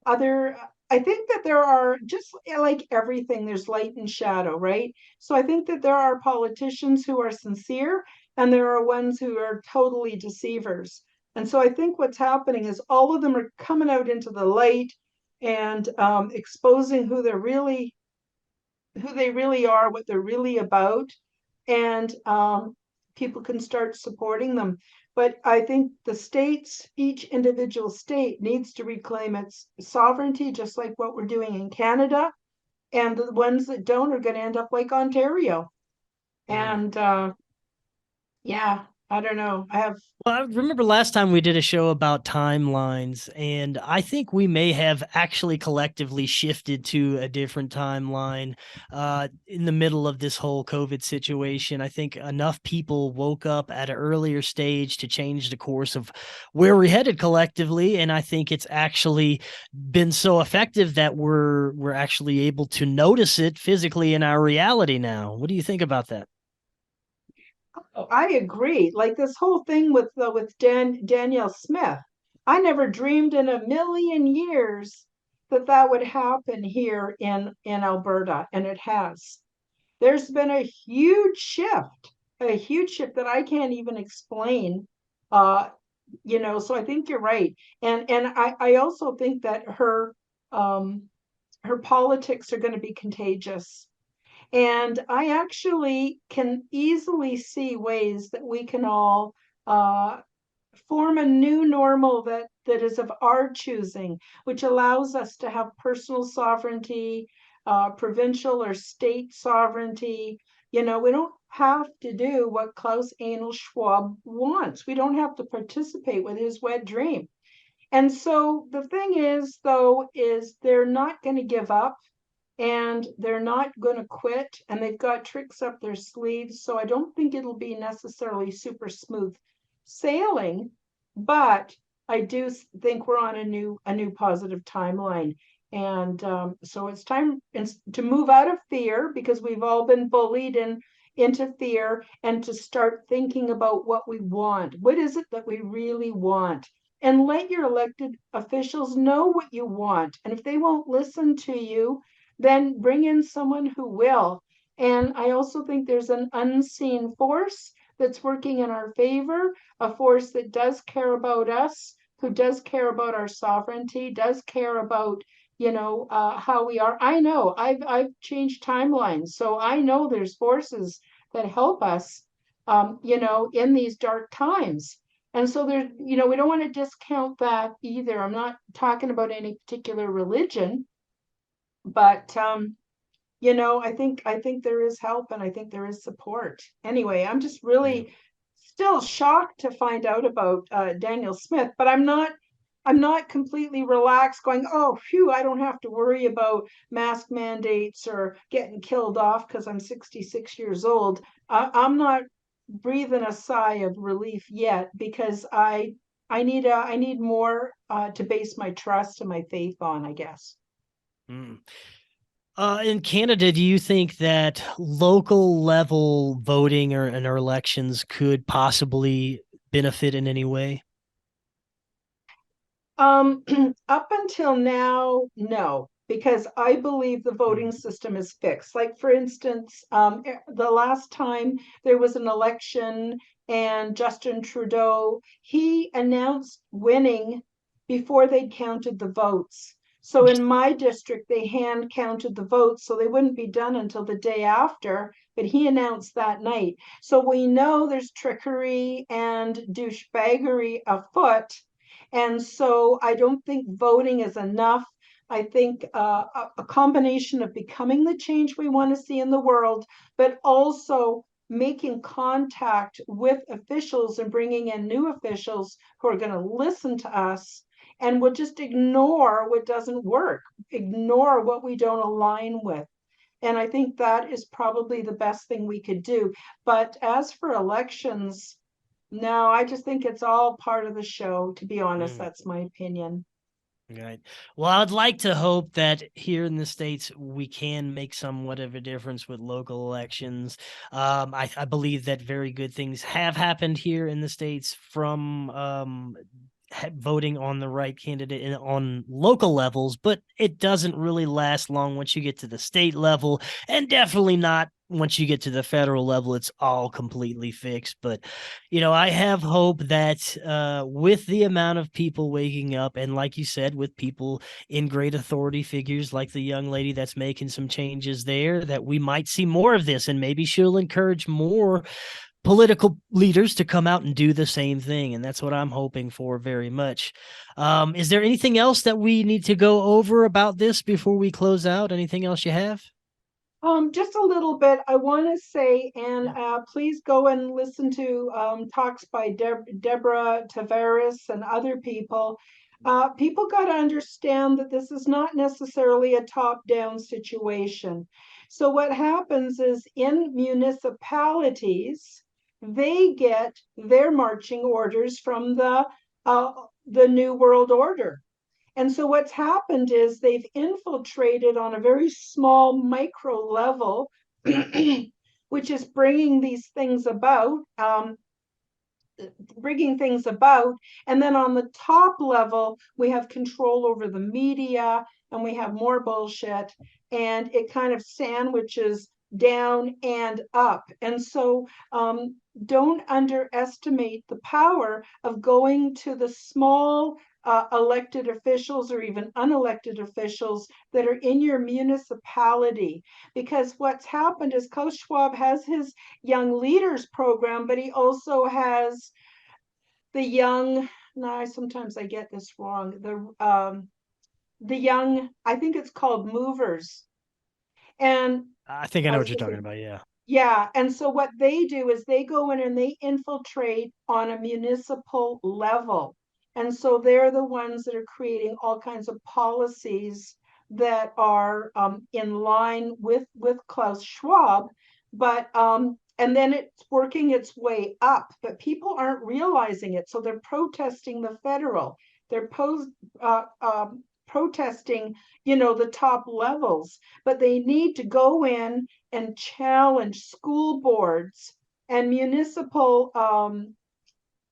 other I think that there are, just like everything, there's light and shadow, right? So I think that there are politicians who are sincere, and there are ones who are totally deceivers. And so I think what's happening is all of them are coming out into the light and exposing who they really are, what they're really about, and people can start supporting them. But I think the states, each individual state needs to reclaim its sovereignty, just like what we're doing in Canada. And the ones that don't are going to end up like Ontario. And yeah, I don't know. I have. Well, I remember last time we did a show about timelines, and I think we may have actually collectively shifted to a different timeline in the middle of this whole COVID situation. I think enough people woke up at an earlier stage to change the course of where we're headed collectively, and I think it's actually been so effective that we're actually able to notice it physically in our reality now. What do you think about that? Oh, I agree. Like this whole thing with Danielle Smith, I never dreamed in a million years that that would happen here in Alberta, and it has. There's been a huge shift that I can't even explain. Uh, so I think you're right. And I also think that her politics are going to be contagious. And I actually can easily see ways that we can all uh, form a new normal that is of our choosing, which allows us to have personal sovereignty, provincial or state sovereignty. We don't have to do what Klaus Anal Schwab wants. We don't have to participate with his wet dream. And so the thing is, though, is they're not going to give up and they're not going to quit, and they've got tricks up their sleeves. So I don't think it'll be necessarily super smooth sailing, but I do think we're on a new positive timeline. And so it's time to move out of fear, because we've all been bullied into fear, and to start thinking about what we want. What is it that we really want? And let your elected officials know what you want. And if they won't listen to you, then bring in someone who will. And I also think there's an unseen force that's working in our favor, a force that does care about us, who does care about our sovereignty, does care about how we are. I know I've changed timelines, so I know there's forces that help us, in these dark times. And so there's, we don't want to discount that either. I'm not talking about any particular religion, but I think there is help, and I think there is support. Anyway, I'm just Yeah. really still shocked to find out about Danielle Smith, but I'm not completely relaxed going, oh phew, I don't have to worry about mask mandates or getting killed off because I'm 66 years old. I'm not breathing a sigh of relief yet, because I need more to base my trust and my faith on, I guess. Mm. In Canada, do you think that local level voting or elections could possibly benefit in any way? Up until now, no, because I believe the voting Mm. system is fixed. Like, for instance, the last time there was an election and Justin Trudeau, he announced winning before they counted the votes. So in my district, they hand counted the votes, so they wouldn't be done until the day after, but he announced that night. So we know there's trickery and douchebaggery afoot, and so I don't think voting is enough. I think a combination of becoming the change we want to see in the world, but also making contact with officials and bringing in new officials who are going to listen to us and will just ignore what doesn't work, ignore what we don't align with. And I think that is probably the best thing we could do. But as for elections, no, I just think it's all part of the show. To be honest, Mm. that's my opinion. Right. Well, I'd like to hope that here in the States, we can make somewhat of a difference with local elections. I believe that very good things have happened here in the States from voting on the right candidate on local levels, but it doesn't really last long once you get to the state level, and definitely not once you get to the federal level. It's all completely fixed. But I have hope that with the amount of people waking up, and like you said, with people in great authority figures like the young lady that's making some changes there, that we might see more of this, and maybe she'll encourage more political leaders to come out and do the same thing. And that's what I'm hoping for very much. Is there anything else that we need to go over about this before we close out? Anything else you have? Just a little bit. I want to say, and please go and listen to talks by Deborah Tavares and other people. People got to understand that this is not necessarily a top-down situation. So what happens is in municipalities, they get their marching orders from the New World Order. And so what's happened is they've infiltrated on a very small micro level, which is bringing these things about, And then on the top level, we have control over the media and we have more bullshit, and it kind of sandwiches down and up. And so don't underestimate the power of going to the small elected officials or even unelected officials that are in your municipality. Because what's happened is Klaus Schwab has his young leaders program, but he also has the young, no, sometimes I get this wrong, the young, I think it's called movers. And I think I know what you're talking about. Yeah. Yeah. And so what they do is they go in and they infiltrate on a municipal level. And so they're the ones that are creating all kinds of policies that are in line with Klaus Schwab. But and then it's working its way up, but people aren't realizing it. So they're protesting the federal. They're protesting, the top levels, but they need to go in and challenge school boards and municipal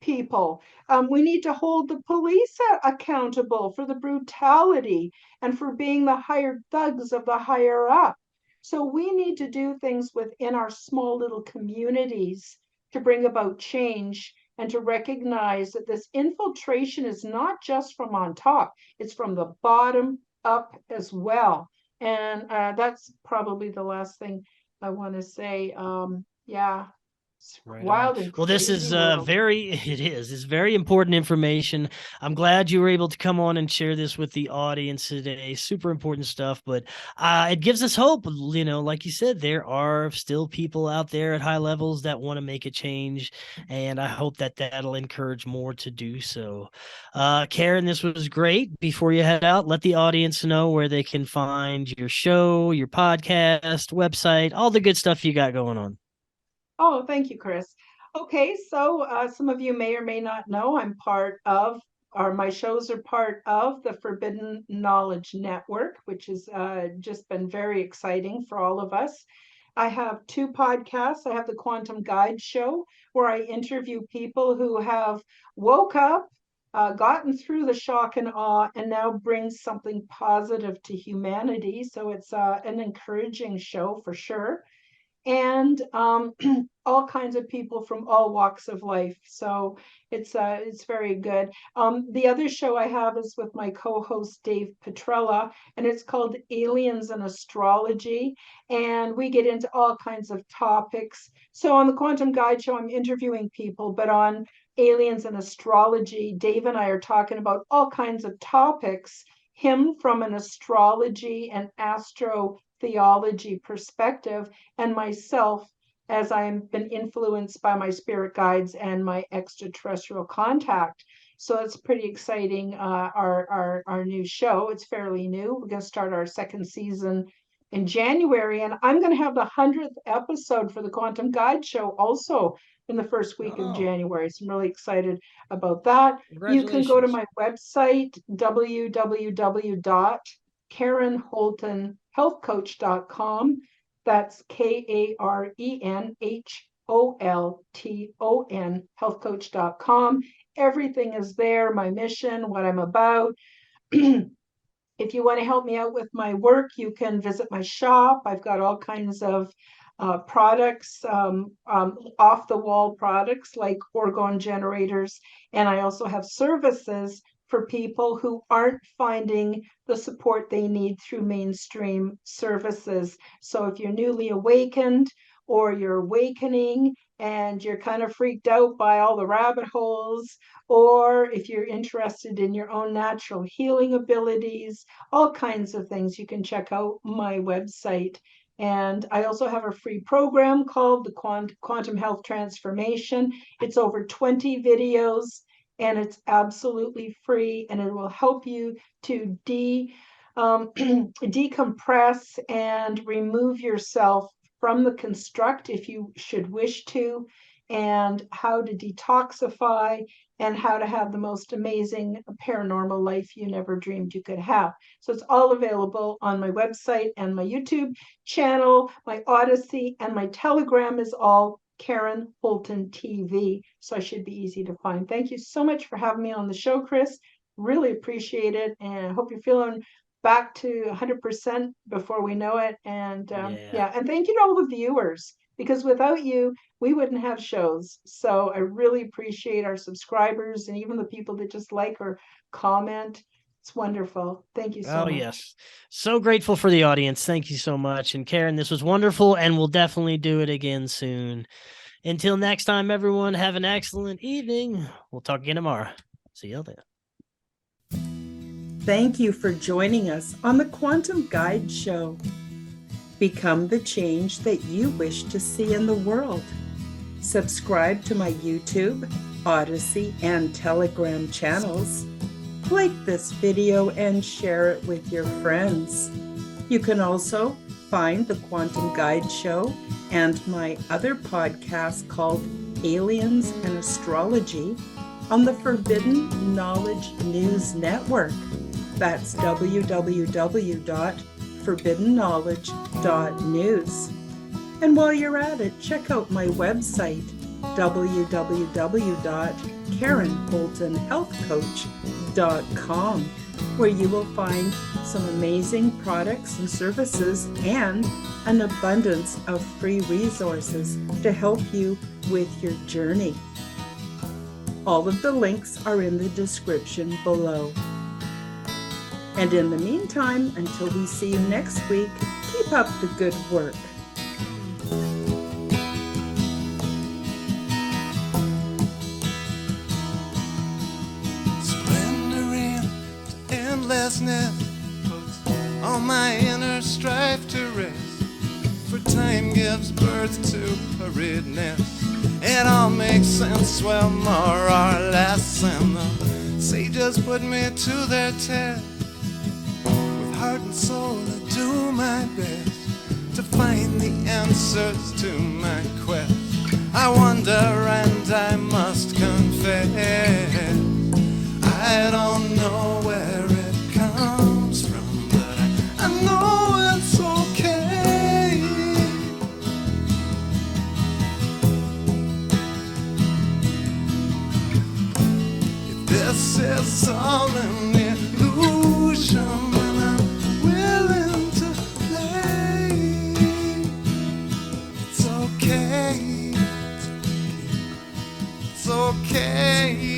people. We need to hold the police accountable for the brutality and for being the hired thugs of the higher up. So we need to do things within our small little communities to bring about change and to recognize that this infiltration is not just from on top, it's from the bottom up as well. And that's probably the last thing I want to say. Yeah. Right Wild on. and Well, this is it's very important information. I'm glad you were able to come on and share this with the audience today. Super important stuff, but it gives us hope. Like you said, there are still people out there at high levels that want to make a change, and I hope that that'll encourage more to do so. Karen, this was great. Before you head out, let the audience know where they can find your show, your podcast, website, all the good stuff you got going on. Oh, thank you, Chris. Okay, so some of you may or may not know I'm part of, or my shows are part of the Forbidden Knowledge Network, which has just been very exciting for all of us. I have 2 podcasts. I have the Quantum Guide Show, where I interview people who have woke up, gotten through the shock and awe, and now bring something positive to humanity. So it's an encouraging show for sure. And all kinds of people from all walks of life. So it's very good. The other show I have is with my co-host Dave Petrella, and it's called Aliens and Astrology. And we get into all kinds of topics. So on the Quantum Guide Show, I'm interviewing people, but on Aliens and Astrology, Dave and I are talking about all kinds of topics, him from an astrology and astro theology perspective, and myself as I've been influenced by my spirit guides and my extraterrestrial contact. So it's pretty exciting. Our new show, it's fairly new. We're going to start our 2nd season in January, and I'm going to have the 100th episode for the Quantum Guide Show also in the first week of January. So I'm really excited about that. You can go to my website, www.KarenHoltonHealthCoach.com. That's KarenHolton, healthcoach.com. Everything is there, my mission, what I'm about. If you want to help me out with my work, you can visit my shop. I've got all kinds of products, off the wall products like orgone generators. And I also have services for people who aren't finding the support they need through mainstream services. So if you're newly awakened or you're awakening and you're kind of freaked out by all the rabbit holes, or if you're interested in your own natural healing abilities, all kinds of things, you can check out my website And I also have a free program called the Quantum Health Transformation. It's over 20 videos and it's absolutely free, and it will help you to decompress and remove yourself from the construct if you should wish to, and how to detoxify and how to have the most amazing paranormal life you never dreamed you could have. So it's all available on my website and my YouTube channel, my Odyssey, and my Telegram is all Karen Holton TV. So I should be easy to find. Thank you so much for having me on the show, Chris. Really appreciate it. And I hope you're feeling back to 100% before we know it. And and thank you to all the viewers, because without you, we wouldn't have shows. So I really appreciate our subscribers and even the people that just like or comment. It's wonderful. Thank you so much. Oh, yes. So grateful for the audience. Thank you so much. And Karen, this was wonderful, and we'll definitely do it again soon. Until next time, everyone, have an excellent evening. We'll talk again tomorrow. See you then. Thank you for joining us on the Quantum Guide Show. Become the change that you wish to see in the world. Subscribe to my YouTube, Odyssey, and Telegram channels. Like this video and share it with your friends. You can also find the Quantum Guide Show and my other podcast called Aliens and Astrology on the Forbidden Knowledge News Network. That's www.forbiddenknowledge.news. And while you're at it, check out my website, www.karenholtonhealthcoach.com, where you will find some amazing products and services and an abundance of free resources to help you with your journey. All of the links are in the description below. And in the meantime, until we see you next week, keep up the good work. Splendor into endlessness puts all my inner strife to rest. For time gives birth to hurriedness. It all makes sense, well, more or less. And the sages put me to their test. With heart and soul, I do my best to find the answers to my quest. I wonder and I must confess, I don't know where it comes from, but I know it's okay. If this is all an illusion, then I'm willing to play. It's okay. It's okay.